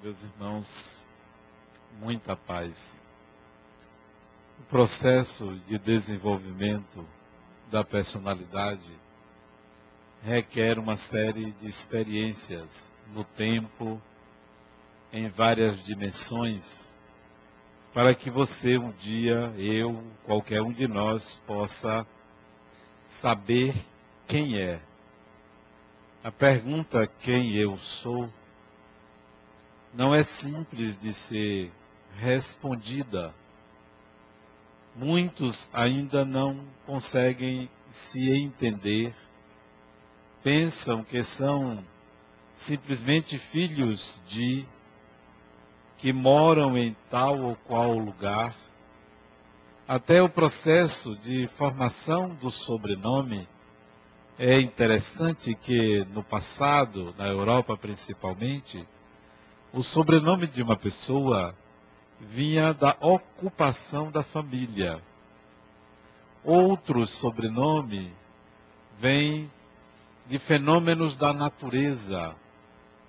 Meus irmãos, muita paz. O processo de desenvolvimento da personalidade requer uma série de experiências no tempo, em várias dimensões, para que você um dia, eu, qualquer um de nós, possa saber quem é. A pergunta quem eu sou não é simples de ser respondida. Muitos ainda não conseguem se entender, pensam que são simplesmente filhos que moram em tal ou qual lugar. Até o processo de formação do sobrenome é interessante que no passado, na Europa principalmente, o sobrenome de uma pessoa vinha da ocupação da família. Outro sobrenome vem de fenômenos da natureza,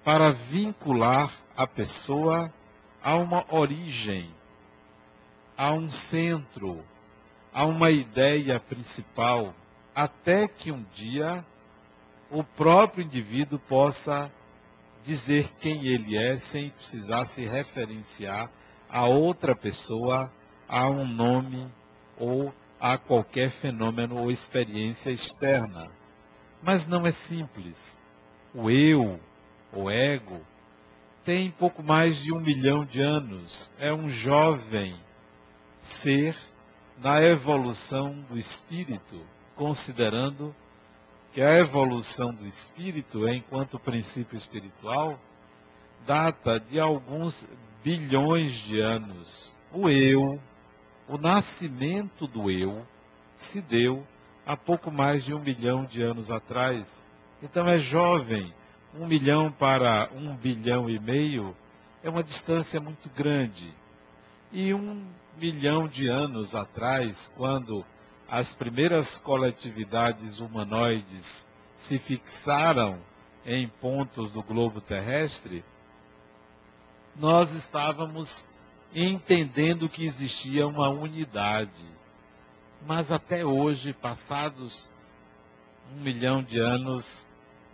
para vincular a pessoa a uma origem, a um centro, a uma ideia principal, até que um dia o próprio indivíduo possa dizer quem ele é, sem precisar se referenciar a outra pessoa, a um nome ou a qualquer fenômeno ou experiência externa. Mas não é simples. O eu, o ego, tem pouco mais de 1 milhão de anos. É um jovem ser na evolução do espírito, considerando que a evolução do espírito, enquanto princípio espiritual, data de alguns bilhões de anos. O eu, o nascimento do eu, se deu há pouco mais de 1 milhão de anos atrás. Então é jovem. 1 milhão para 1,5 bilhão é uma distância muito grande. E 1 milhão de anos atrás, quando as primeiras coletividades humanoides se fixaram em pontos do globo terrestre, nós estávamos entendendo que existia uma unidade. Mas até hoje, passados 1 milhão de anos,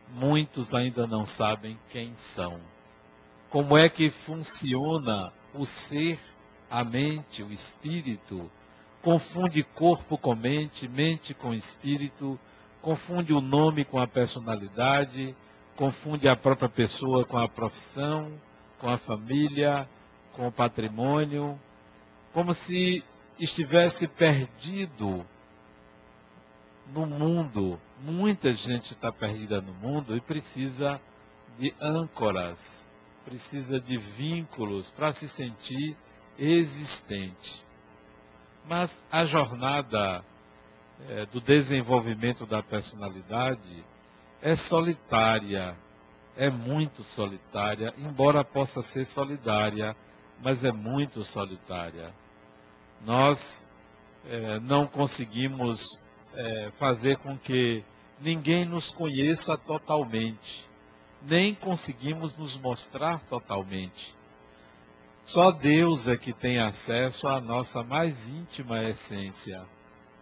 muitos ainda não sabem quem são. Como é que funciona o ser, a mente, o espírito? Confunde corpo com mente com espírito, confunde o nome com a personalidade, confunde a própria pessoa com a profissão, com a família, com o patrimônio, como se estivesse perdido no mundo. Muita gente está perdida no mundo e precisa de âncoras, precisa de vínculos para se sentir existente. Mas a jornada do desenvolvimento da personalidade é solitária, é muito solitária, embora possa ser solidária, mas é muito solitária. Nós não conseguimos fazer com que ninguém nos conheça totalmente, nem conseguimos nos mostrar totalmente. Só Deus é que tem acesso à nossa mais íntima essência,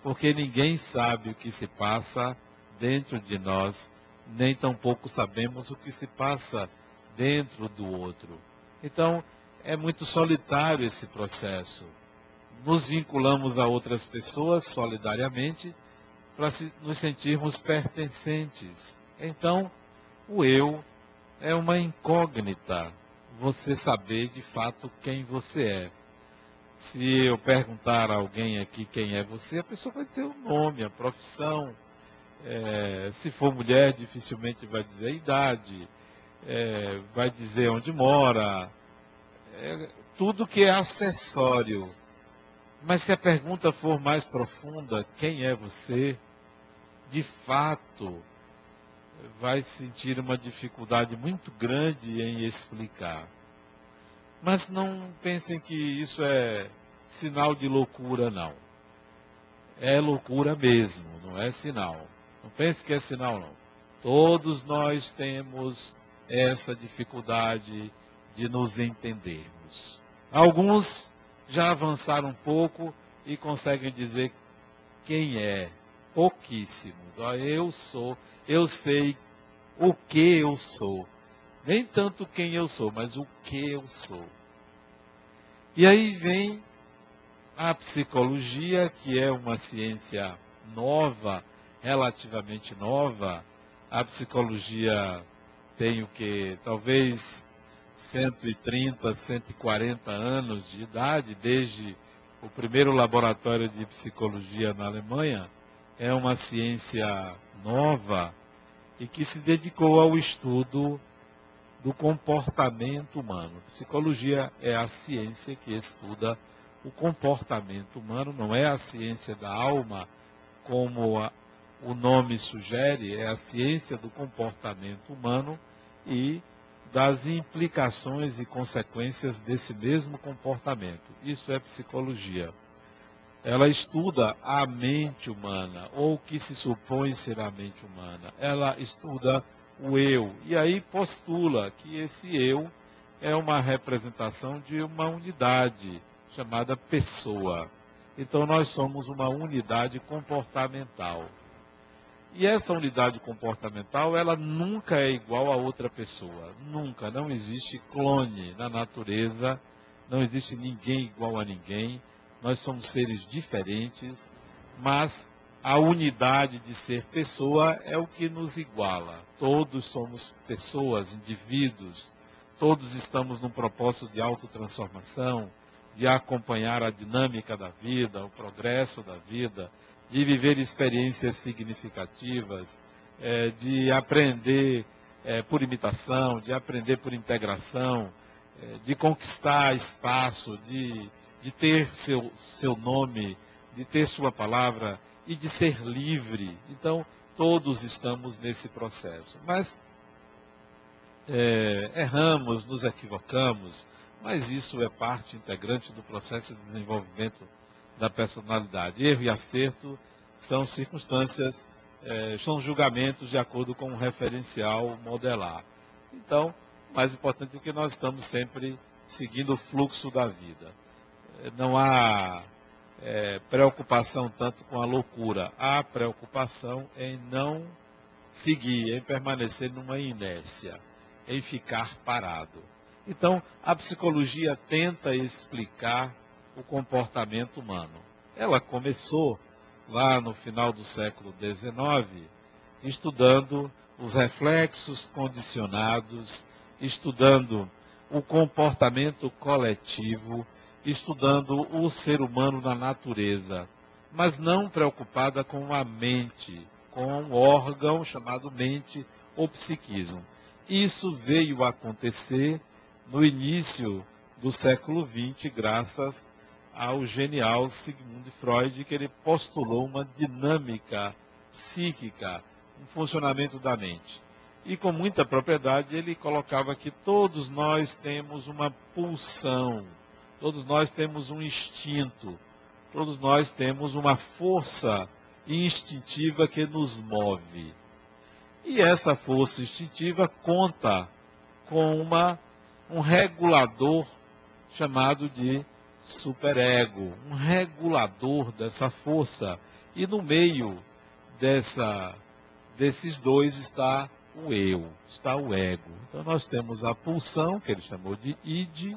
porque ninguém sabe o que se passa dentro de nós, nem tampouco sabemos o que se passa dentro do outro. Então, é muito solitário esse processo. Nos vinculamos a outras pessoas solidariamente para nos sentirmos pertencentes. Então, o eu é uma incógnita. Você saber de fato quem você é. Se eu perguntar a alguém aqui quem é você, a pessoa vai dizer o nome, a profissão. Se for mulher, dificilmente vai dizer a idade, vai dizer onde mora, tudo que é acessório. Mas se a pergunta for mais profunda, quem é você, de fato, vai sentir uma dificuldade muito grande em explicar. Mas não pensem que isso é sinal de loucura, não. É loucura mesmo, não é sinal. Não pense que é sinal, não. Todos nós temos essa dificuldade de nos entendermos. Alguns já avançaram um pouco e conseguem dizer quem é. Pouquíssimos. Ó, eu sei o que eu sou. Nem tanto quem eu sou, mas o que eu sou. E aí vem a psicologia, que é uma ciência nova, relativamente nova. A psicologia tem o que? Talvez 130, 140 anos de idade, desde o primeiro laboratório de psicologia na Alemanha. É uma ciência nova e que se dedicou ao estudo do comportamento humano. Psicologia é a ciência que estuda o comportamento humano, não é a ciência da alma, como o nome sugere, é a ciência do comportamento humano e das implicações e consequências desse mesmo comportamento. Isso é psicologia. Ela estuda a mente humana, ou o que se supõe ser a mente humana. Ela estuda o eu, e aí postula que esse eu é uma representação de uma unidade chamada pessoa. Então nós somos uma unidade comportamental. E essa unidade comportamental, ela nunca é igual a outra pessoa. Nunca. Não existe clone na natureza, não existe ninguém igual a ninguém. Nós somos seres diferentes, mas a unidade de ser pessoa é o que nos iguala. Todos somos pessoas, indivíduos. Todos estamos num propósito de autotransformação, de acompanhar a dinâmica da vida, o progresso da vida, de viver experiências significativas, de aprender por imitação, de aprender por integração, de conquistar espaço, de ter seu nome, de ter sua palavra e de ser livre. Então, todos estamos nesse processo. Mas erramos, nos equivocamos, mas isso é parte integrante do processo de desenvolvimento da personalidade. Erro e acerto são circunstâncias, são julgamentos de acordo com um referencial modelar. Então, o mais importante é que nós estamos sempre seguindo o fluxo da vida. Não há preocupação tanto com a loucura, há preocupação em não seguir, em permanecer numa inércia, em ficar parado. Então, a psicologia tenta explicar o comportamento humano. Ela começou lá no final do século XIX, estudando os reflexos condicionados, estudando o comportamento coletivo, estudando o ser humano na natureza, mas não preocupada com a mente, com um órgão chamado mente ou psiquismo. Isso veio a acontecer no início do século XX, graças ao genial Sigmund Freud, que ele postulou uma dinâmica psíquica, um funcionamento da mente. E com muita propriedade ele colocava que todos nós temos uma pulsão, todos nós temos um instinto, todos nós temos uma força instintiva que nos move. E essa força instintiva conta com um regulador chamado de superego, um regulador dessa força. E no meio desses dois está o eu, está o ego. Então nós temos a pulsão, que ele chamou de id,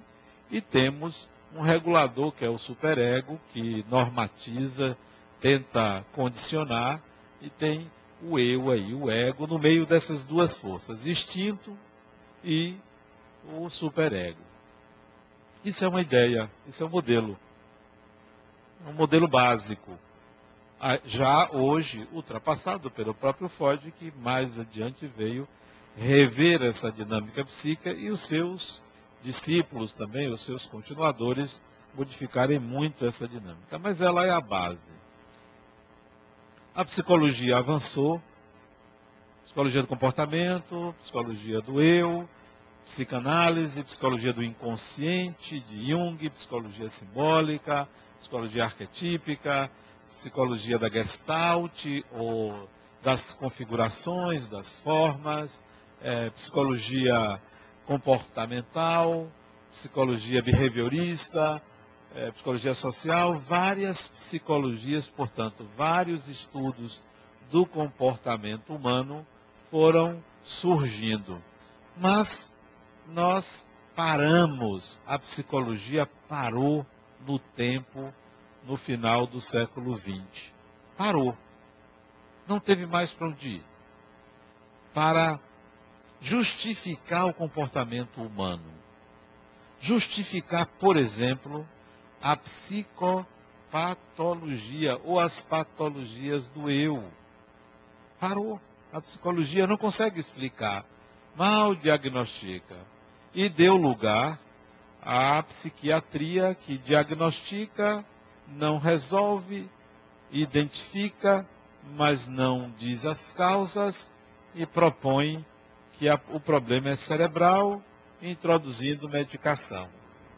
e temos um regulador, que é o superego, que normatiza, tenta condicionar, e tem o eu aí, o ego, no meio dessas duas forças, instinto e o superego. Isso é uma ideia, isso é um modelo básico, já hoje ultrapassado pelo próprio Freud, que mais adiante veio rever essa dinâmica psíquica e os seus discípulos também, os seus continuadores, modificarem muito essa dinâmica. Mas ela é a base. A psicologia avançou, psicologia do comportamento, psicologia do eu, psicanálise, psicologia do inconsciente, de Jung, psicologia simbólica, psicologia arquetípica, psicologia da Gestalt, ou das configurações, das formas, psicologia comportamental, psicologia behaviorista, psicologia social, várias psicologias, portanto, vários estudos do comportamento humano foram surgindo. Mas nós paramos, a psicologia parou no tempo, no final do século XX. Parou. Não teve mais para onde ir. Para justificar o comportamento humano. Justificar, por exemplo, a psicopatologia ou as patologias do eu. Parou. A psicologia não consegue explicar. Mal diagnostica. E deu lugar à psiquiatria que diagnostica, não resolve, identifica, mas não diz as causas e propõe que o problema é cerebral, introduzindo medicação.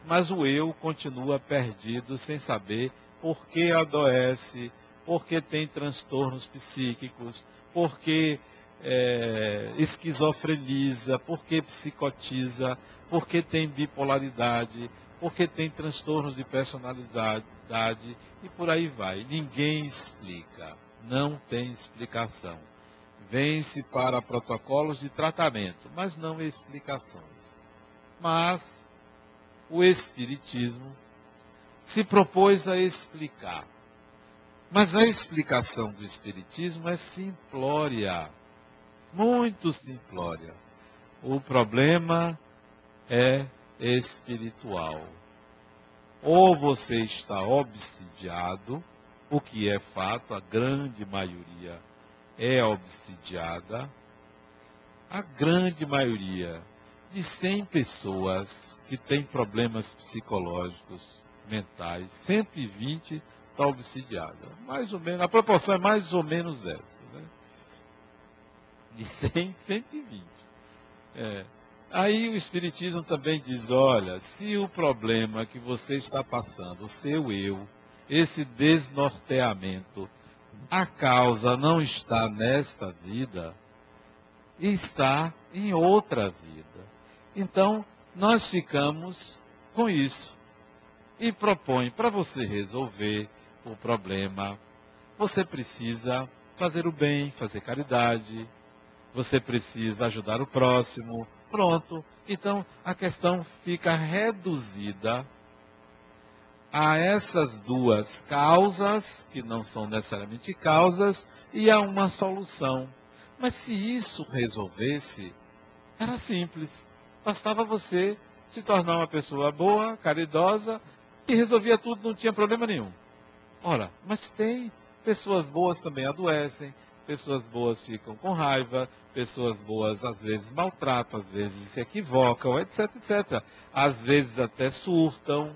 Mas o eu continua perdido, sem saber por que adoece, por que tem transtornos psíquicos, por que esquizofreniza, por que psicotiza, por que tem bipolaridade, por que tem transtornos de personalidade e por aí vai. Ninguém explica, não tem explicação. Vem-se para protocolos de tratamento, mas não explicações. Mas o Espiritismo se propôs a explicar. Mas a explicação do Espiritismo é simplória, muito simplória. O problema é espiritual. Ou você está obsidiado, o que é fato, a grande maioria é obsidiada. A grande maioria de 100 pessoas que têm problemas psicológicos, mentais, 120 está obsidiada. Mais ou menos, a proporção é mais ou menos essa. Né? De 100, 120. Aí o Espiritismo também diz, olha, se o problema que você está passando, o seu eu, esse desnorteamento, a causa não está nesta vida, está em outra vida. Então, nós ficamos com isso. E propõe, para você resolver o problema, você precisa fazer o bem, fazer caridade, você precisa ajudar o próximo. Pronto. Então, a questão fica reduzida a essas duas causas, que não são necessariamente causas, e a uma solução. Mas se isso resolvesse, era simples. Bastava você se tornar uma pessoa boa, caridosa, e resolvia tudo, não tinha problema nenhum. Ora, mas tem pessoas boas também adoecem, pessoas boas ficam com raiva, pessoas boas às vezes maltratam, às vezes se equivocam, etc, etc. Às vezes até surtam.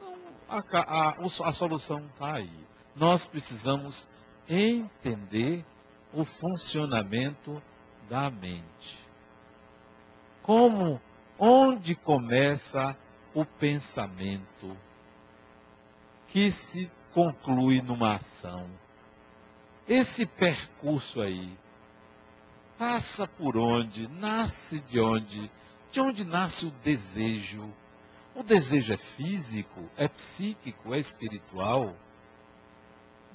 Não, a solução está aí. Nós precisamos entender o funcionamento da mente. Onde começa o pensamento que se conclui numa ação? Esse percurso aí passa por onde? Nasce de onde? De onde nasce o desejo? O desejo é físico? É psíquico? É espiritual?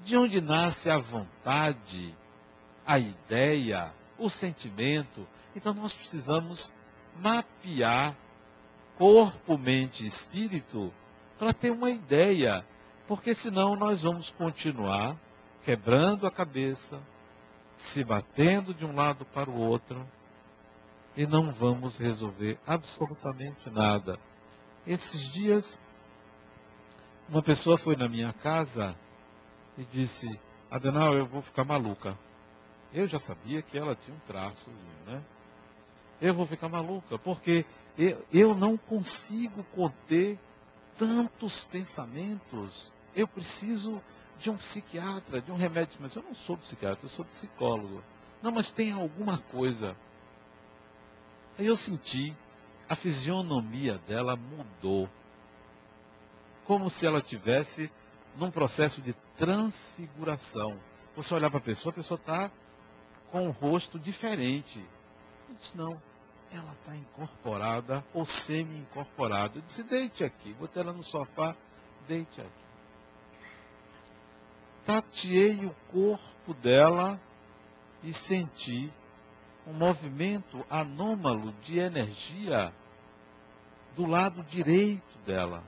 De onde nasce a vontade, a ideia, o sentimento? Então nós precisamos mapear corpo, mente e espírito para ter uma ideia, porque senão nós vamos continuar quebrando a cabeça, se batendo de um lado para o outro e não vamos resolver absolutamente nada. Esses dias, uma pessoa foi na minha casa e disse, Adenal, eu vou ficar maluca. Eu já sabia que ela tinha um traçozinho, né? Eu vou ficar maluca, porque eu não consigo conter tantos pensamentos. Eu preciso de um psiquiatra, de um remédio. Mas eu não sou psiquiatra, eu sou psicólogo. Não, mas tem alguma coisa. Aí eu senti, a fisionomia dela mudou. Como se ela tivesse num processo de transfiguração. Você olhar para a pessoa está com um rosto diferente. Eu disse, não. ela está incorporada ou semi-incorporada. Eu disse, deite aqui. Botei ela no sofá, deite aqui. Tateei o corpo dela e senti um movimento anômalo de energia do lado direito dela.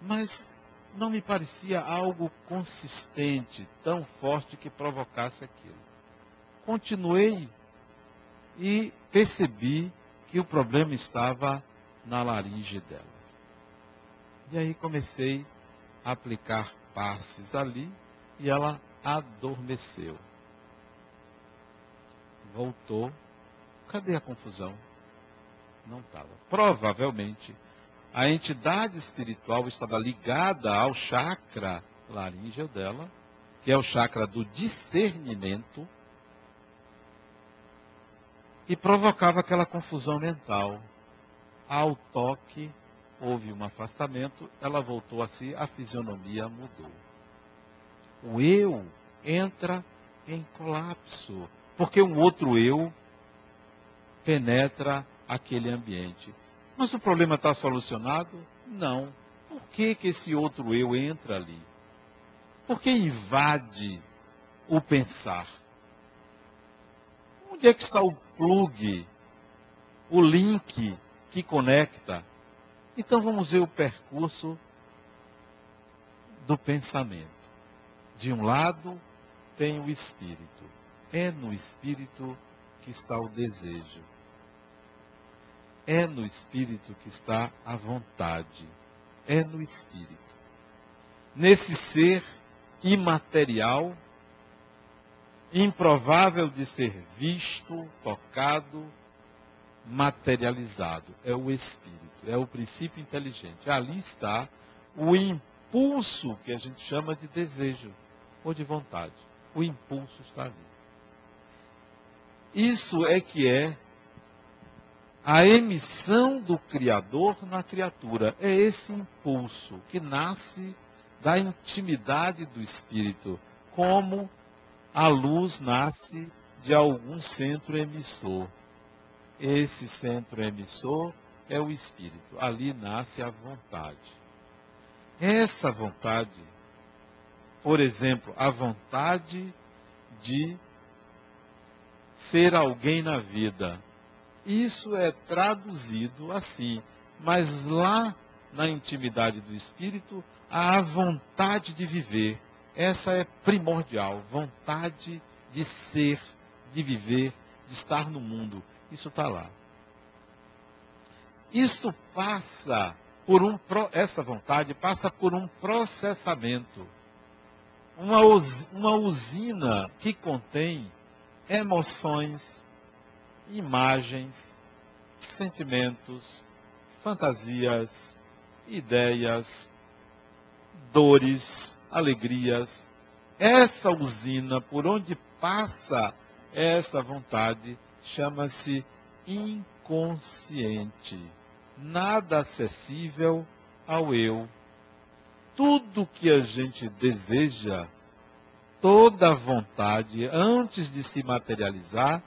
Mas não me parecia algo consistente, tão forte que provocasse aquilo. Continuei e percebi que o problema estava na laringe dela. E aí comecei a aplicar passes ali e ela adormeceu. Voltou. Cadê a confusão? Não estava. Provavelmente a entidade espiritual estava ligada ao chakra laríngeo dela, que é o chakra do discernimento, e provocava aquela confusão mental. Ao toque, houve um afastamento, ela voltou a si, a fisionomia mudou. O eu entra em colapso, porque um outro eu penetra aquele ambiente. Mas o problema está solucionado? Não. Por que esse outro eu entra ali? Por que invade o pensar? Onde é que está o plug, o link que conecta? Então vamos ver o percurso do pensamento. De um lado tem o espírito. É no espírito que está o desejo. É no espírito que está a vontade. É no espírito. Nesse ser imaterial, improvável de ser visto, tocado, materializado. É o espírito, é o princípio inteligente. Ali está o impulso que a gente chama de desejo ou de vontade. O impulso está ali. Isso é que é a emissão do Criador na criatura. É esse impulso que nasce da intimidade do espírito, como a luz nasce de algum centro emissor. Esse centro emissor é o espírito. Ali nasce a vontade. Essa vontade, por exemplo, a vontade de ser alguém na vida, isso é traduzido assim. Mas lá na intimidade do espírito, há a vontade de viver. Essa é primordial. Vontade de ser, de viver, de estar no mundo. Isso está lá. Isto passa por essa vontade passa por um processamento. Uma usina que contém emoções, imagens, sentimentos, fantasias, ideias, dores, alegrias. Essa usina, por onde passa essa vontade, chama-se inconsciente. Nada acessível ao eu. Tudo que a gente deseja, toda vontade, antes de se materializar,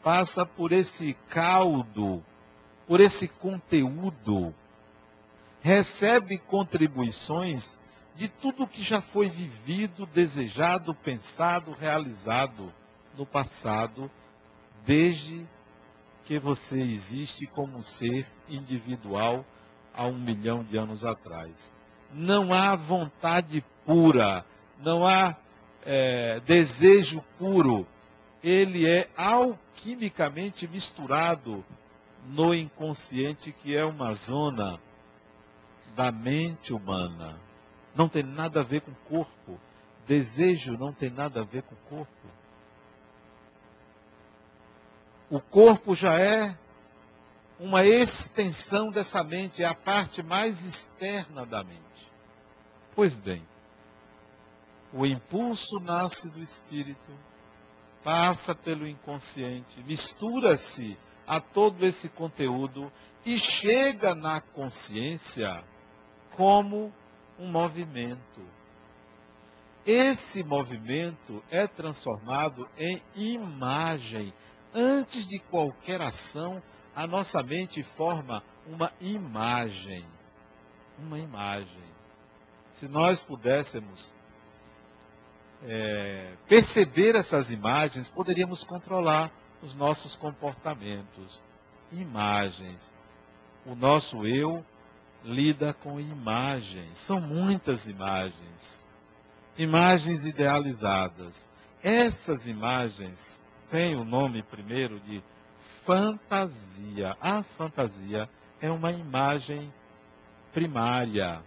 passa por esse caldo, por esse conteúdo. Recebe contribuições de tudo que já foi vivido, desejado, pensado, realizado no passado, desde que você existe como um ser individual há 1 milhão de anos atrás. Não há vontade pura, não há desejo puro. Ele é alquimicamente misturado no inconsciente, que é uma zona da mente humana. Não tem nada a ver com o corpo. Desejo não tem nada a ver com o corpo. O corpo já é uma extensão dessa mente, é a parte mais externa da mente. Pois bem, o impulso nasce do espírito, passa pelo inconsciente, mistura-se a todo esse conteúdo e chega na consciência como um movimento. Esse movimento é transformado em imagem. Antes de qualquer ação, a nossa mente forma uma imagem. Uma imagem. Se nós pudéssemos perceber essas imagens, poderíamos controlar os nossos comportamentos. Imagens. O nosso eu lida com imagens. São muitas imagens. Imagens idealizadas. Essas imagens têm o nome primeiro de fantasia. A fantasia é uma imagem primária.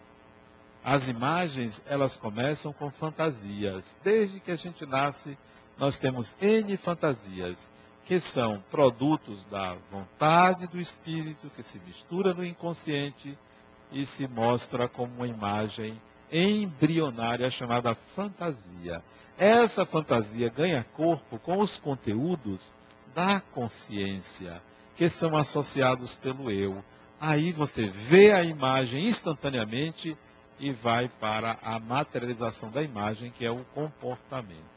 As imagens, elas começam com fantasias. Desde que a gente nasce, nós temos N fantasias, que são produtos da vontade do espírito, que se mistura no inconsciente e se mostra como uma imagem embrionária chamada fantasia. Essa fantasia ganha corpo com os conteúdos da consciência, que são associados pelo eu. Aí você vê a imagem instantaneamente e vai para a materialização da imagem, que é o comportamento.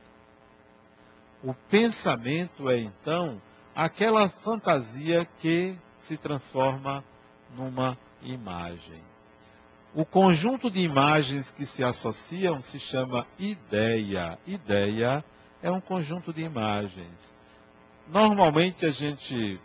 O pensamento é, então, aquela fantasia que se transforma numa imagem. O conjunto de imagens que se associam se chama ideia. Ideia é um conjunto de imagens. Normalmente a gente,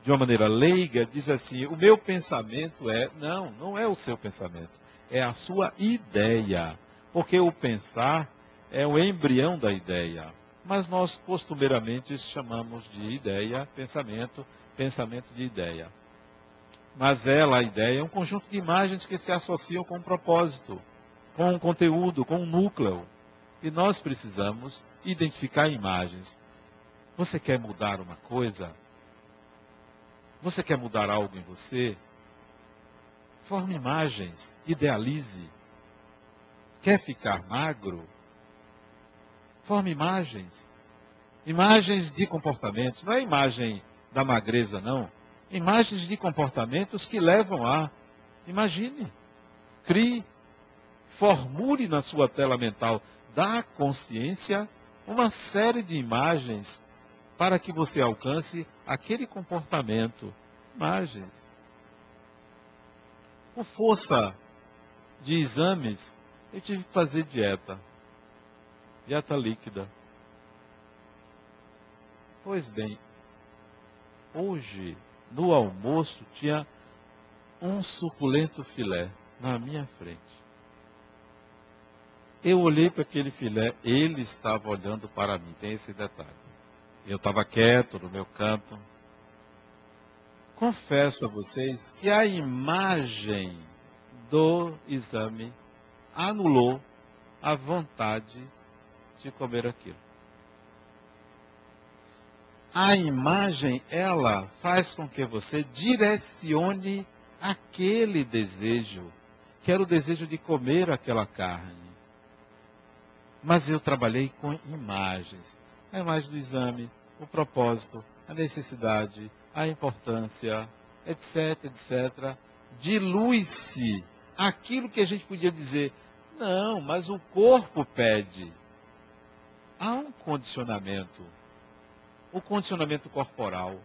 de uma maneira leiga, diz assim, o meu pensamento é... Não, não é o seu pensamento. É a sua ideia. Porque o pensar é o embrião da ideia. Mas nós costumeiramente chamamos de ideia, pensamento, pensamento de ideia. Mas a ideia, é um conjunto de imagens que se associam com um propósito, com um conteúdo, com um núcleo. E nós precisamos identificar imagens. Você quer mudar uma coisa? Você quer mudar algo em você? Forme imagens, idealize. Quer ficar magro? Forme imagens. Imagens de comportamentos. Não é imagem da magreza, não. Imagens de comportamentos que levam a... Imagine, crie, formule na sua tela mental da consciência uma série de imagens para que você alcance aquele comportamento. Imagens. Por força de exames, eu tive que fazer dieta. Dieta líquida. Pois bem, hoje, no almoço, tinha um suculento filé na minha frente. Eu olhei para aquele filé, ele estava olhando para mim, tem esse detalhe. Eu estava quieto no meu canto. Confesso a vocês que a imagem do exame anulou a vontade de comer aquilo. A imagem, ela faz com que você direcione aquele desejo, que era o desejo de comer aquela carne. Mas eu trabalhei com imagens. A imagem do exame, o propósito, a necessidade, a importância, etc, etc. Dilui-se aquilo que a gente podia dizer, não, mas o corpo pede. Há um condicionamento. O condicionamento corporal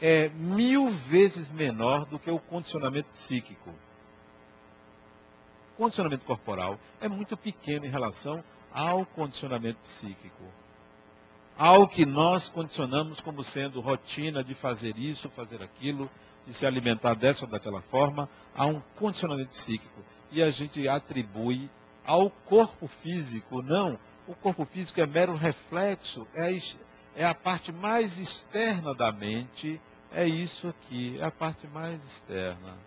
é 1000 vezes menor do que o condicionamento psíquico. O condicionamento corporal é muito pequeno em relação ao condicionamento psíquico. Ao que nós condicionamos como sendo rotina de fazer isso, fazer aquilo, de se alimentar dessa ou daquela forma, há um condicionamento psíquico. E a gente atribui ao corpo físico, não. O corpo físico é mero reflexo, é a parte mais externa da mente, é isso aqui, é a parte mais externa.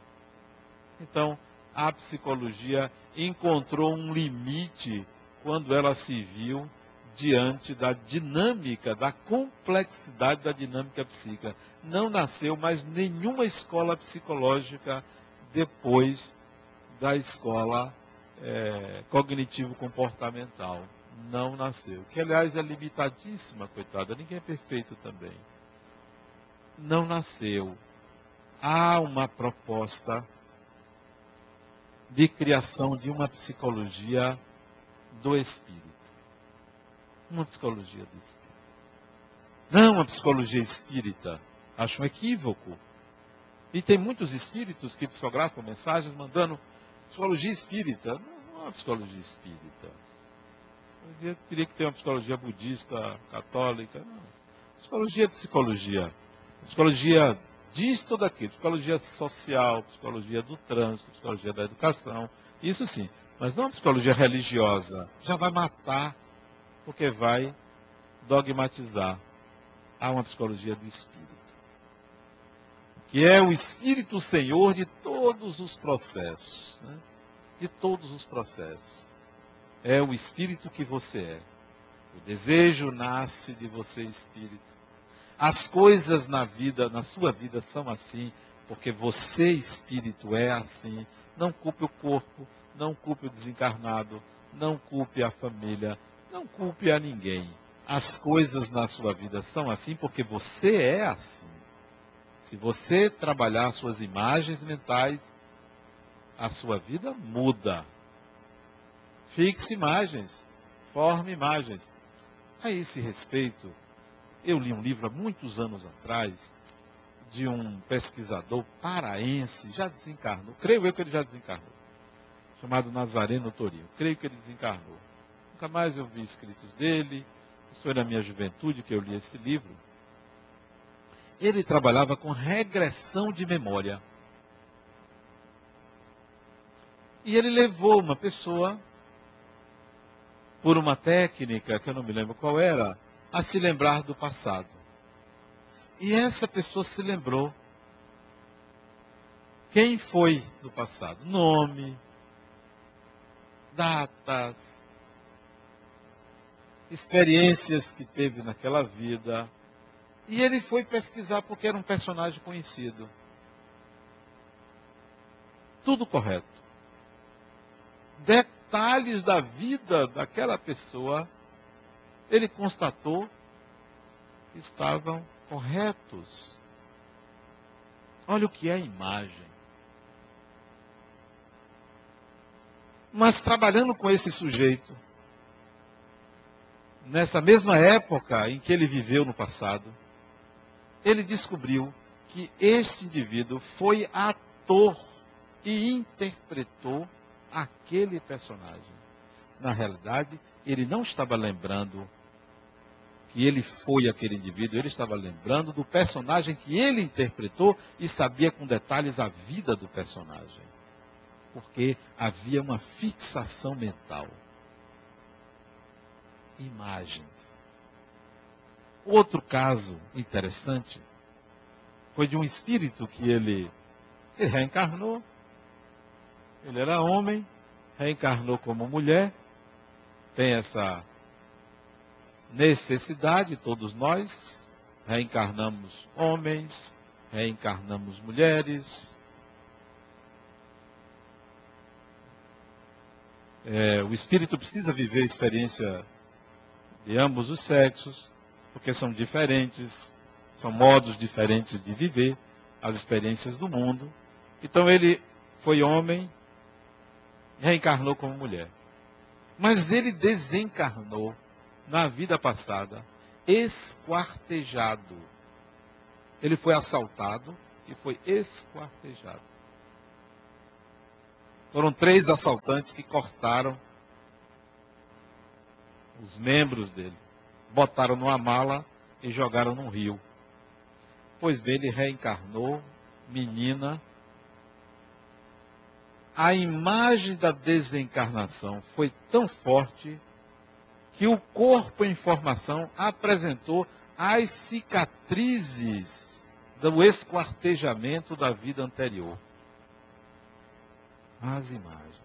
Então, a psicologia encontrou um limite quando ela se viu diante da dinâmica, da complexidade da dinâmica psíquica. Não nasceu mais nenhuma escola psicológica depois da escola cognitivo-comportamental. Não nasceu. Que, aliás, é limitadíssima, coitada. Ninguém é perfeito também. Não nasceu. Há uma proposta de criação de uma psicologia do espírito. Uma psicologia do espírito. Não uma psicologia espírita. Acho um equívoco. E tem muitos espíritos que psicografam mensagens mandando psicologia espírita. Não é uma psicologia espírita. Eu teria que ter uma psicologia budista, católica. Não. Psicologia é psicologia. Psicologia disto ou daquilo. Psicologia social, psicologia do trânsito, psicologia da educação. Isso sim. Mas não uma psicologia religiosa. Já vai matar, porque vai dogmatizar. Há uma psicologia do espírito, que é o Espírito Senhor de todos os processos. Né? De todos os processos. É o Espírito que você é. O desejo nasce de você, Espírito. As coisas na vida, na sua vida, são assim, porque você, Espírito, é assim. Não culpe o corpo, não culpe o desencarnado, não culpe a família, não culpe a ninguém. As coisas na sua vida são assim porque você é assim. Se você trabalhar suas imagens mentais, a sua vida muda. Fixe imagens, forme imagens. A esse respeito, eu li um livro há muitos anos atrás, de um pesquisador paraense, já desencarnou, creio eu que ele já desencarnou, chamado Nazareno Torinho. Creio que ele desencarnou. Nunca mais eu vi escritos dele. Isso foi na minha juventude que eu li esse livro. Ele trabalhava com regressão de memória. E ele levou uma pessoa, por uma técnica, que eu não me lembro qual era, a se lembrar do passado. E essa pessoa se lembrou. Quem foi no passado? Nome, datas, experiências que teve naquela vida. E ele foi pesquisar porque era um personagem conhecido. Tudo correto. Detalhes da vida daquela pessoa, ele constatou que estavam corretos. Olha o que é a imagem. Mas trabalhando com esse sujeito, nessa mesma época em que ele viveu no passado, ele descobriu que este indivíduo foi ator e interpretou aquele personagem. Na realidade, ele não estava lembrando que ele foi aquele indivíduo, ele estava lembrando do personagem que ele interpretou e sabia com detalhes a vida do personagem. Porque havia uma fixação mental. Imagens. Outro caso interessante foi de um espírito que ele reencarnou. Ele era homem, reencarnou como mulher, tem essa necessidade, todos nós, reencarnamos homens, reencarnamos mulheres. O espírito precisa viver a experiência de ambos os sexos, porque são diferentes, são modos diferentes de viver as experiências do mundo. Então ele foi homem, reencarnou como mulher. Mas ele desencarnou na vida passada, esquartejado. Ele foi assaltado e foi esquartejado. Foram 3 assaltantes que cortaram os membros dele, botaram numa mala e jogaram num rio. Pois bem, ele reencarnou, menina. A imagem da desencarnação foi tão forte que o corpo em formação apresentou as cicatrizes do esquartejamento da vida anterior. As imagens.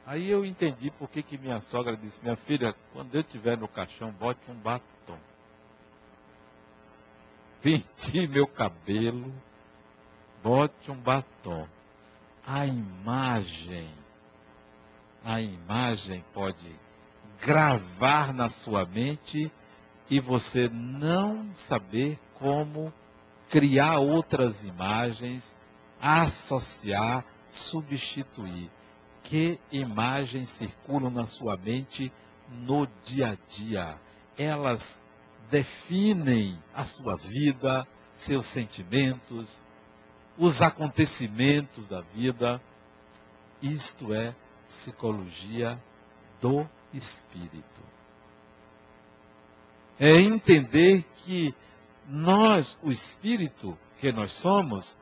Aí eu entendi por que minha sogra disse: minha filha, quando eu estiver no caixão, bote um batom. Pinte meu cabelo, bote um batom. A imagem pode gravar na sua mente e você não saber como criar outras imagens, associar, substituir. Que imagens circulam na sua mente no dia a dia? Elas definem a sua vida, seus sentimentos, os acontecimentos da vida. Isto é psicologia do espírito. É entender que nós, o espírito que nós somos,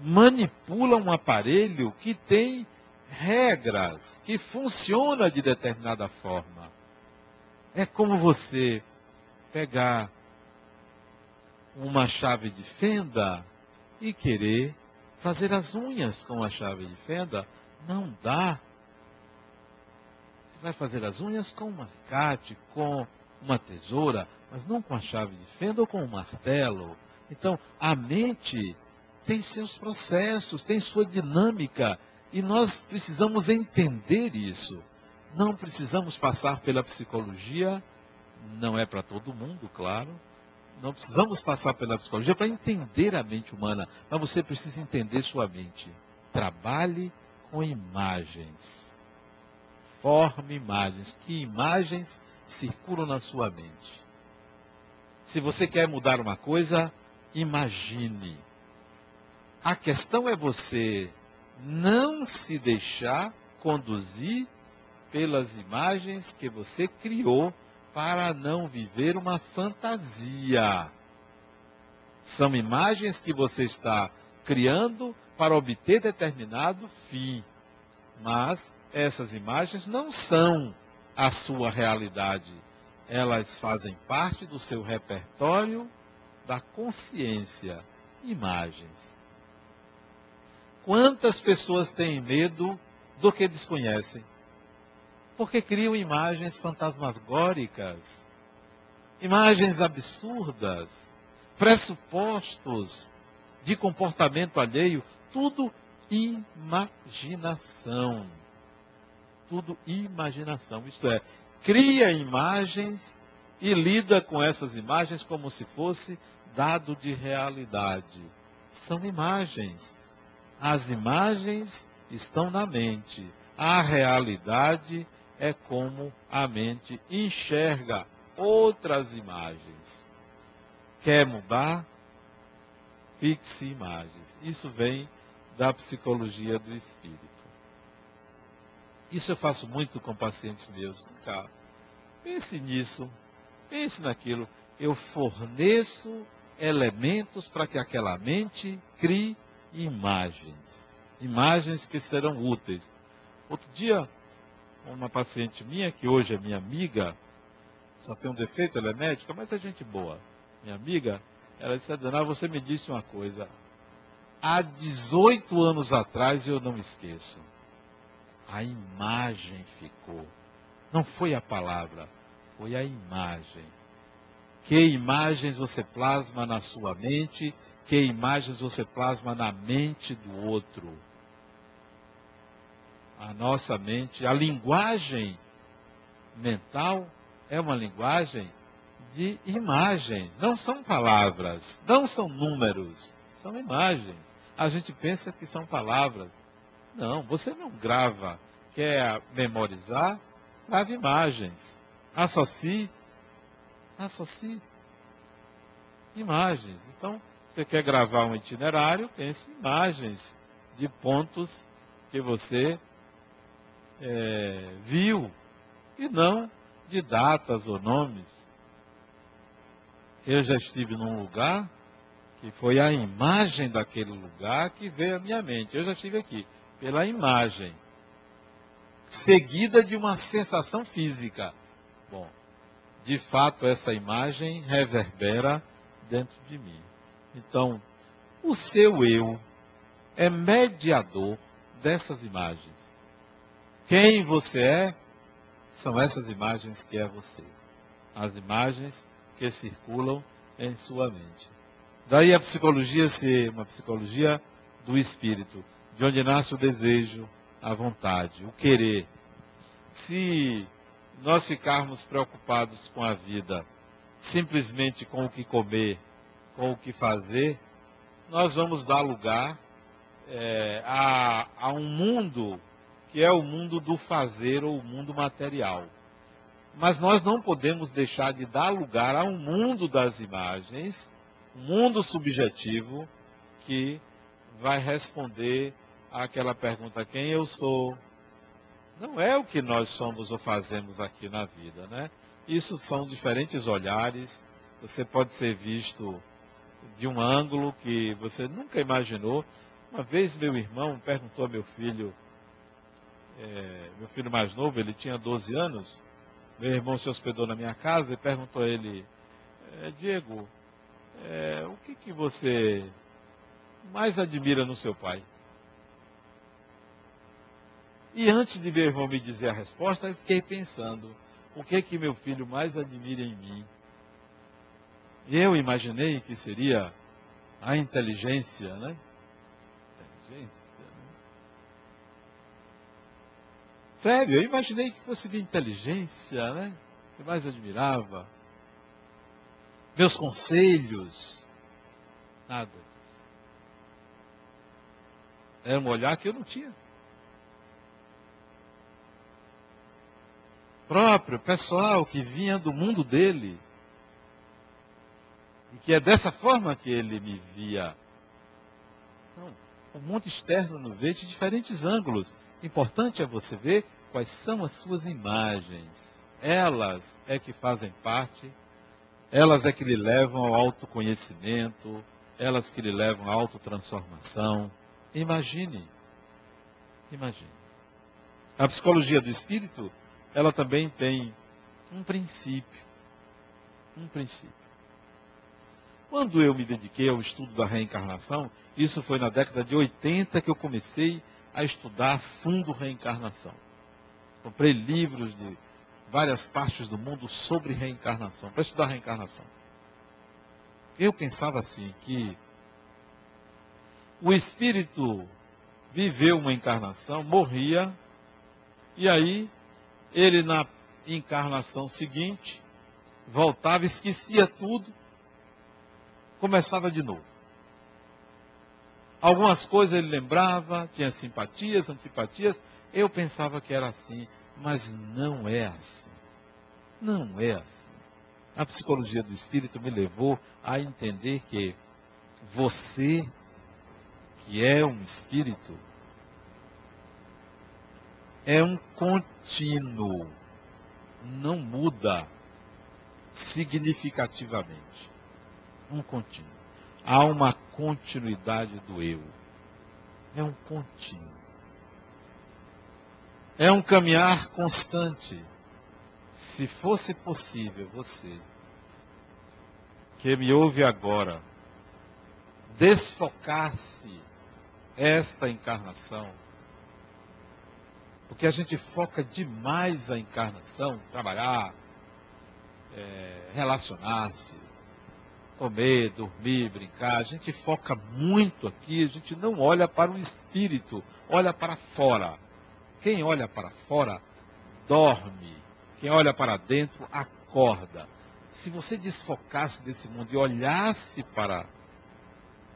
manipula um aparelho que tem regras, que funciona de determinada forma. É como você pegar uma chave de fenda e querer fazer as unhas com a chave de fenda. Não dá. Você vai fazer as unhas com um alicate, com uma tesoura, mas não com a chave de fenda ou com um martelo. Então, a mente tem seus processos, tem sua dinâmica, e nós precisamos entender isso. Não precisamos passar pela psicologia, não é para todo mundo, claro. Não precisamos passar pela psicologia para entender a mente humana, mas você precisa entender sua mente. Trabalhe com imagens. Forme imagens. Que imagens circulam na sua mente? Se você quer mudar uma coisa, imagine. A questão é você não se deixar conduzir pelas imagens que você criou para não viver uma fantasia. São imagens que você está criando para obter determinado fim. Mas essas imagens não são a sua realidade. Elas fazem parte do seu repertório da consciência. Imagens. Quantas pessoas têm medo do que desconhecem? Porque criam imagens fantasmagóricas, imagens absurdas, pressupostos de comportamento alheio, tudo imaginação. Tudo imaginação, isto é, cria imagens e lida com essas imagens como se fosse dado de realidade. São imagens. As imagens estão na mente. A realidade é como a mente enxerga outras imagens. Quer mudar? Fixe imagens. Isso vem da psicologia do espírito. Isso eu faço muito com pacientes meus. Cara, pense nisso, pense naquilo. Eu forneço elementos para que aquela mente crie imagens. Imagens que serão úteis. Outro dia, uma paciente minha, que hoje é minha amiga, só tem um defeito, ela é médica, mas é gente boa. Minha amiga, ela disse: Adriana, você me disse uma coisa. Há 18 anos atrás eu não esqueço. A imagem ficou. Não foi a palavra, foi a imagem. Que imagens você plasma na sua mente, que imagens você plasma na mente do outro. A nossa mente, a linguagem mental é uma linguagem de imagens. Não são palavras, não são números, são imagens. A gente pensa que são palavras. Não, você não grava. Quer memorizar? Grave imagens. Associe imagens. Então, você quer gravar um itinerário, pense em imagens de pontos que você viu, e não de datas ou nomes. Eu já estive num lugar que foi a imagem daquele lugar que veio à minha mente. Eu já estive aqui, pela imagem, seguida de uma sensação física. Bom, de fato, essa imagem reverbera dentro de mim. Então, o seu eu é mediador dessas imagens. Quem você é, são essas imagens que é você. As imagens que circulam em sua mente. Daí a psicologia ser uma psicologia do espírito, de onde nasce o desejo, a vontade, o querer. Se nós ficarmos preocupados com a vida, simplesmente com o que comer, com o que fazer, nós vamos dar lugar a um mundo que é o mundo do fazer ou o mundo material. Mas nós não podemos deixar de dar lugar a um mundo das imagens, um mundo subjetivo, que vai responder àquela pergunta: quem eu sou? Não é o que nós somos ou fazemos aqui na vida, né? Isso são diferentes olhares. Você pode ser visto de um ângulo que você nunca imaginou. Uma vez meu irmão perguntou a meu filho mais novo, ele tinha 12 anos, meu irmão se hospedou na minha casa e perguntou a ele: Diego, o que você mais admira no seu pai? E antes de meu irmão me dizer a resposta, eu fiquei pensando: o que meu filho mais admira em mim? E eu imaginei que seria a inteligência, né? Inteligência, né? Sério, eu imaginei que fosse minha inteligência, né? Que mais admirava. Meus conselhos. Nada disso. Era um olhar que eu não tinha. Próprio, pessoal, que vinha do mundo dele. E que é dessa forma que ele me via. Não, o mundo externo nos vê de diferentes ângulos. Importante é você ver quais são as suas imagens. Elas é que fazem parte, elas é que lhe levam ao autoconhecimento, elas que lhe levam à autotransformação. Imagine. A psicologia do espírito, ela também tem um princípio. Quando eu me dediquei ao estudo da reencarnação, isso foi na década de 80 que eu comecei a estudar a fundo reencarnação. Comprei livros de várias partes do mundo sobre reencarnação, para estudar reencarnação. Eu pensava assim, que o espírito viveu uma encarnação, morria, e aí ele na encarnação seguinte voltava, esquecia tudo, começava de novo. Algumas coisas ele lembrava, tinha simpatias, antipatias. Eu pensava que era assim, mas não é assim. Não é assim. A psicologia do espírito me levou a entender que você, que é um espírito, é um contínuo. Não muda significativamente. Um contínuo. Há uma continuidade do eu. É um contínuo. É um caminhar constante. Se fosse possível você, que me ouve agora, desfocasse esta encarnação, porque a gente foca demais a encarnação, trabalhar, relacionar-se, comer, dormir, brincar, a gente foca muito aqui, a gente não olha para o espírito, olha para fora. Quem olha para fora, dorme. Quem olha para dentro, acorda. Se você desfocasse desse mundo e olhasse para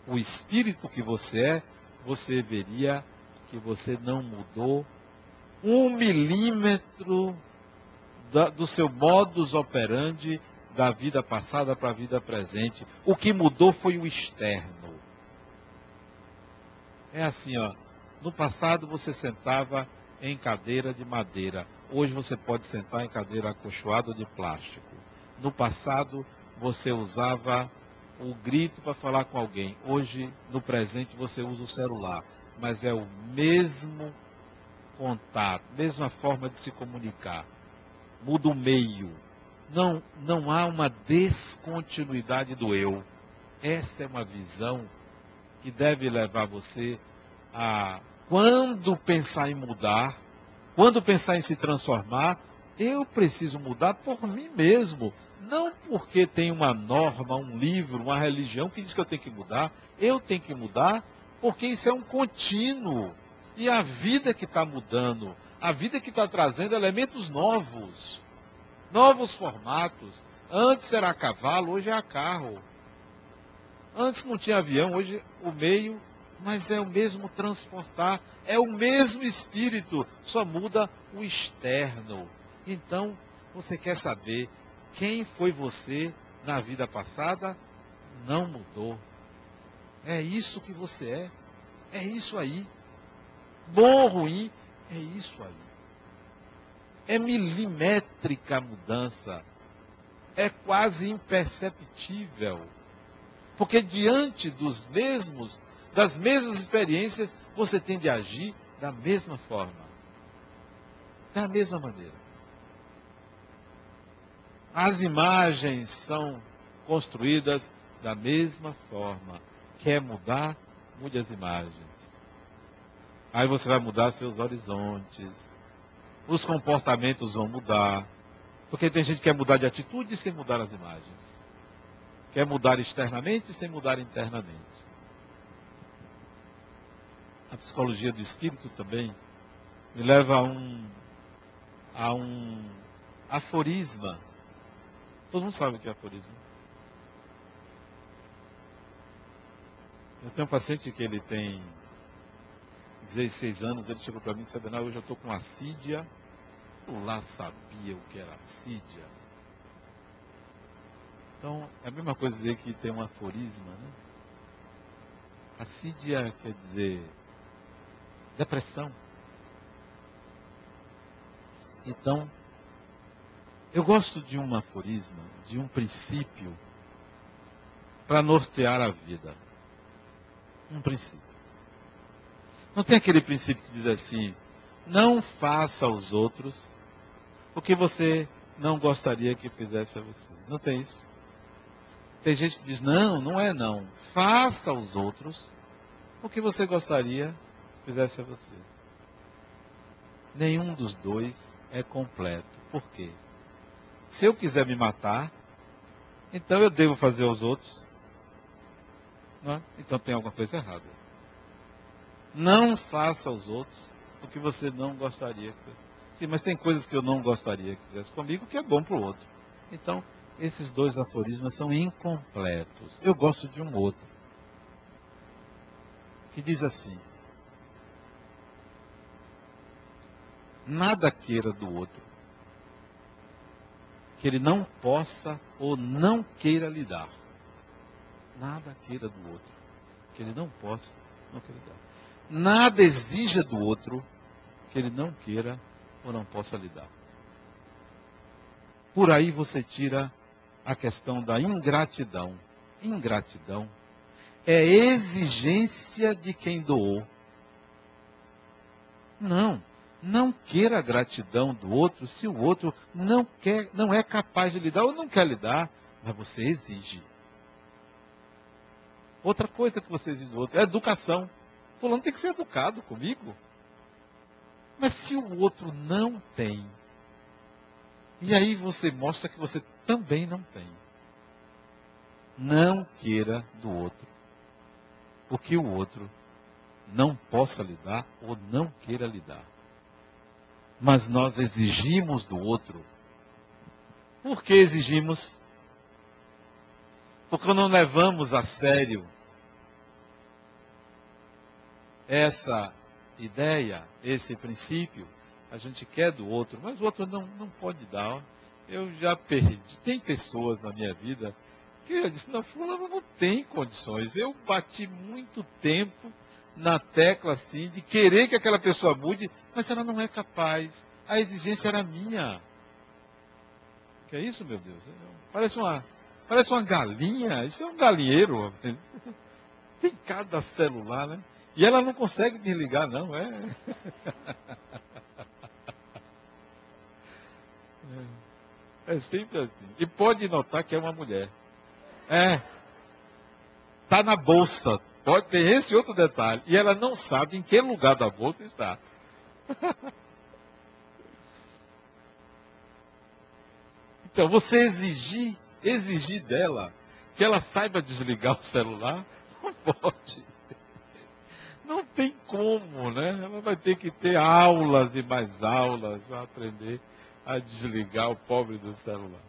o espírito que você é, você veria que você não mudou 1 milímetro do seu modus operandi da vida passada para a vida presente. O que mudou foi o externo. É assim, ó. No passado você sentava em cadeira de madeira. Hoje você pode sentar em cadeira acolchoada de plástico. No passado você usava o grito para falar com alguém. Hoje, no presente, você usa o celular. Mas é o mesmo contato, mesma forma de se comunicar. Muda o meio. Não há uma descontinuidade do eu. Essa é uma visão que deve levar você a, quando pensar em mudar, quando pensar em se transformar, eu preciso mudar por mim mesmo. Não porque tem uma norma, um livro, uma religião que diz que eu tenho que mudar. Eu tenho que mudar porque isso é um contínuo. E a vida que está mudando, a vida que está trazendo elementos novos. Novos formatos. Antes era a cavalo, hoje é a carro. Antes não tinha avião, hoje o meio, mas é o mesmo transportar, é o mesmo espírito, só muda o externo. Então, Você quer saber quem foi você na vida passada? Não mudou. É isso que você é. É isso aí. Bom ou ruim, é isso aí. É milimétrica a mudança. É quase imperceptível. Porque diante das mesmas experiências, você tende a agir da mesma forma. Da mesma maneira. As imagens são construídas da mesma forma. Quer mudar? Mude as imagens. Aí você vai mudar seus horizontes. Os comportamentos vão mudar. Porque tem gente que quer mudar de atitude sem mudar as imagens. Quer mudar externamente sem mudar internamente. A psicologia do espírito também me leva a um aforisma. Todo mundo sabe o que é aforismo. Eu tenho um paciente que ele tem 16 anos, ele chegou para mim e disse: Adenal, hoje eu estou com assídia. Eu lá sabia o que era assídia. Então, é a mesma coisa dizer que tem um aforisma, né? Assídia quer dizer depressão. Então, eu gosto de um aforisma, de um princípio para nortear a vida. Um princípio. Não tem aquele princípio que diz assim: não faça aos outros o que você não gostaria que fizesse a você. Não tem isso. Tem gente que diz: não, não é não. Faça aos outros o que você gostaria que fizesse a você. Nenhum dos dois é completo. Por quê? Se eu quiser me matar, então eu devo fazer aos outros. Não é? Então tem alguma coisa errada. Não faça aos outros o que você não gostaria que fizesse. Sim, mas tem coisas que eu não gostaria que fizesse comigo que é bom para o outro. Então, esses dois aforismos são incompletos. Eu gosto de um outro, que diz assim: nada queira do outro que ele não possa ou não queira lhe dar. Nada queira do outro que ele não possa ou não queira lhe dar. Nada exija do outro que ele não queira ou não possa lhe dar. Por aí você tira a questão da ingratidão. Ingratidão é exigência de quem doou. Não queira a gratidão do outro se o outro não é capaz de lhe dar ou não quer lhe dar, mas você exige. Outra coisa que você exige do outro é educação. Fulano tem que ser educado comigo. Mas se o outro não tem, e aí você mostra que você também não tem. Não queira do outro o que o outro não possa lhe dar ou não queira lhe dar. Mas nós exigimos do outro. Por que exigimos? Porque não levamos a sério essa ideia, esse princípio. A gente quer do outro, mas o outro não pode dar. Eu já perdi. Tem pessoas na minha vida que eu disse: não, fulano não tem condições. Eu bati muito tempo na tecla assim, de querer que aquela pessoa mude, mas ela não é capaz. A exigência era minha. Que é isso, meu Deus? Parece uma galinha. Isso é um galinheiro. Tem cada celular, né? E ela não consegue desligar, não. É sempre assim. E pode notar que é uma mulher. Está na bolsa. Pode ter esse outro detalhe. E ela não sabe em que lugar da bolsa está. Então, você exigir dela que ela saiba desligar o celular, não pode. Não tem como, né? Ela vai ter que ter aulas e mais aulas para aprender a desligar o pobre do celular.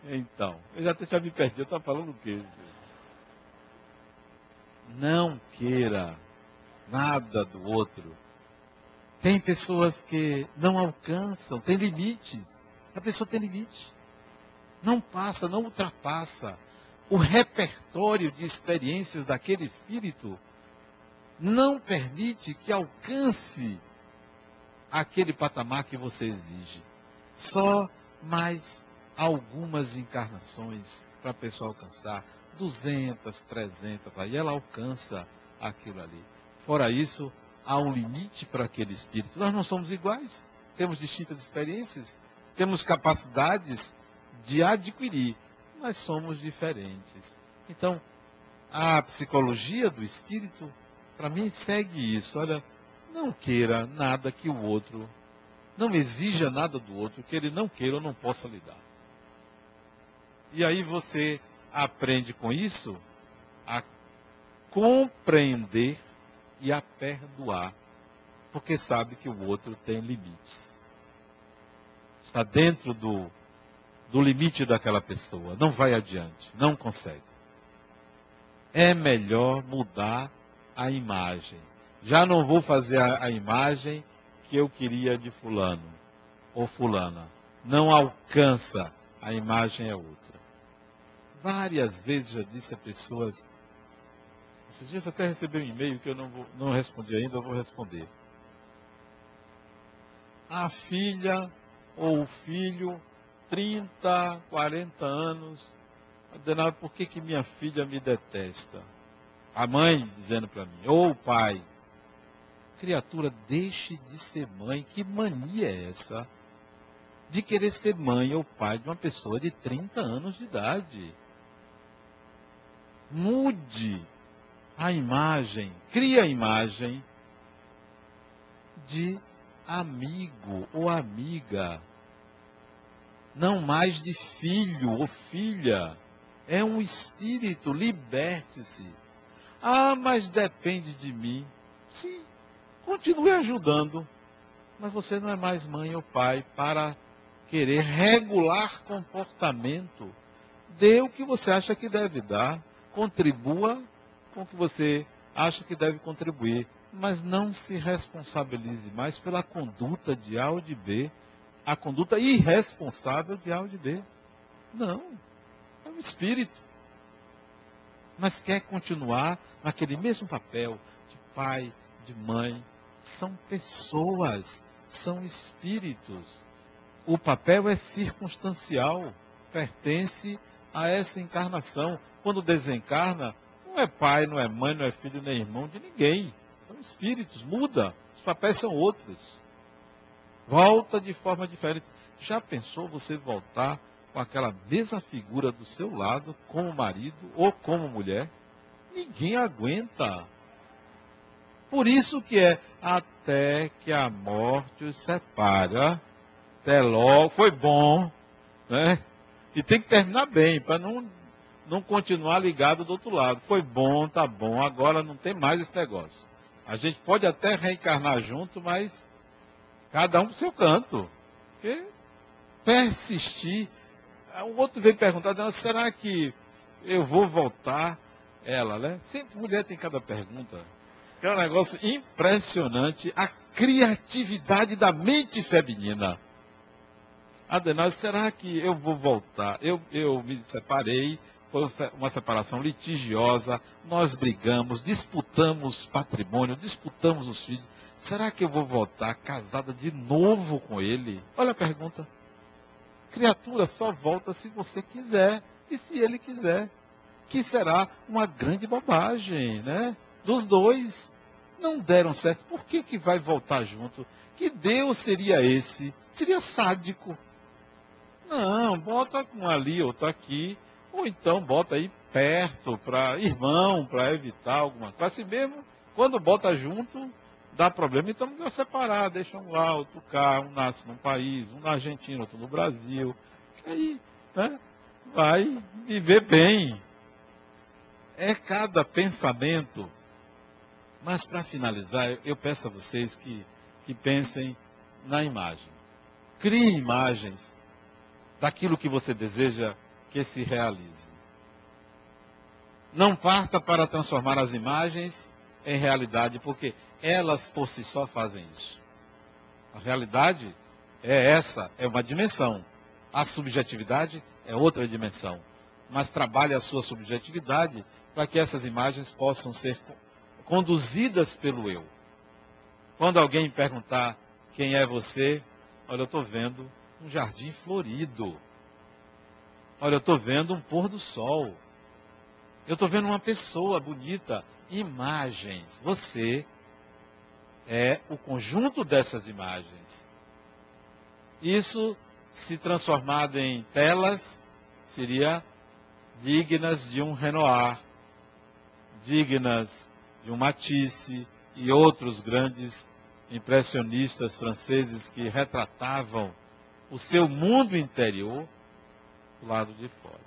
Então, eu já me perdi. Eu estava falando o quê? Não queira nada do outro. Tem pessoas que não alcançam, tem limites. A pessoa tem limite. Não passa, não ultrapassa. O repertório de experiências daquele espírito não permite que alcance aquele patamar que você exige. Só mais algumas encarnações para a pessoa alcançar. 200, 300, aí ela alcança aquilo ali. Fora isso, há um limite para aquele espírito. Nós não somos iguais, temos distintas experiências, temos capacidades de adquirir, mas somos diferentes. Então, a psicologia do espírito, para mim, segue isso. Olha, não queira nada que o outro, não exija nada do outro que ele não queira ou não possa lhe dar. E aí você aprende com isso a compreender e a perdoar, porque sabe que o outro tem limites. Está dentro do limite daquela pessoa, não vai adiante, não consegue. É melhor mudar a imagem. Já não vou fazer a imagem que eu queria de fulano ou fulana. Não alcança, a imagem é outra. Várias vezes já disse a pessoas, esses dias até recebi um e-mail que eu não respondi ainda, eu vou responder. A filha ou o filho, 30, 40 anos, Adenauer, por que minha filha me detesta? A mãe dizendo para mim, ou o pai, criatura, deixe de ser mãe, que mania é essa? De querer ser mãe ou pai de uma pessoa de 30 anos de idade. Mude a imagem, crie a imagem de amigo ou amiga. Não mais de filho ou filha. É um espírito, liberte-se. Ah, mas depende de mim. Sim, continue ajudando. Mas você não é mais mãe ou pai para querer regular comportamento. Dê o que você acha que deve dar. Contribua com o que você acha que deve contribuir. Mas não se responsabilize mais pela conduta de A ou de B. A conduta irresponsável de A ou de B. Não. É um espírito. Mas quer continuar naquele mesmo papel de pai, de mãe. São pessoas, são espíritos. O papel é circunstancial, pertence a essa encarnação. Quando desencarna, não é pai, não é mãe, não é filho, nem irmão de ninguém. São espíritos, muda. Os papéis são outros. Volta de forma diferente. Já pensou você voltar com aquela mesma figura do seu lado, como marido ou como mulher? Ninguém aguenta. Por isso que é até que a morte os separe. Até logo, foi bom, né? E tem que terminar bem, para não continuar ligado do outro lado. Foi bom, tá bom, agora não tem mais esse negócio. A gente pode até reencarnar junto, mas cada um pro seu canto. Porque persistir. O outro veio perguntar, será que eu vou voltar? Ela, né? Sempre mulher tem cada pergunta. É um negócio impressionante, a criatividade da mente feminina. Adenauer, será que eu vou voltar? Eu me separei, foi uma separação litigiosa, nós brigamos, disputamos patrimônio, disputamos os filhos. Será que eu vou voltar casada de novo com ele? Olha a pergunta. Criatura só volta se você quiser, e se ele quiser. Que será uma grande bobagem, né? Dos dois. Não deram certo. Por que vai voltar junto? Que Deus seria esse? Seria sádico. Não, bota um ali, outro aqui. Ou então bota aí perto, para irmão, para evitar alguma coisa. Assim mesmo, quando bota junto, dá problema. Então não separar, deixa um lá, outro cá. Um nasce num país, um na Argentina, outro no Brasil. Aí, né, vai viver bem. É cada pensamento. Mas para finalizar, eu peço a vocês que pensem na imagem. Crie imagens daquilo que você deseja que se realize. Não parta para transformar as imagens em realidade, porque elas por si só fazem isso. A realidade é essa, é uma dimensão. A subjetividade é outra dimensão, mas trabalhe a sua subjetividade para que essas imagens possam ser conduzidas pelo eu. Quando alguém perguntar quem é você, olha, eu estou vendo um jardim florido. Olha, eu estou vendo um pôr do sol. Eu estou vendo uma pessoa bonita. Imagens. Você é o conjunto dessas imagens. Isso, se transformado em telas, seria dignas de um Renoir, dignas de um Matisse e outros grandes impressionistas franceses que retratavam o seu mundo interior do lado de fora.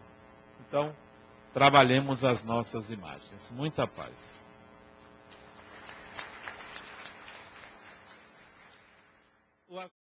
Então, trabalhemos as nossas imagens. Muita paz.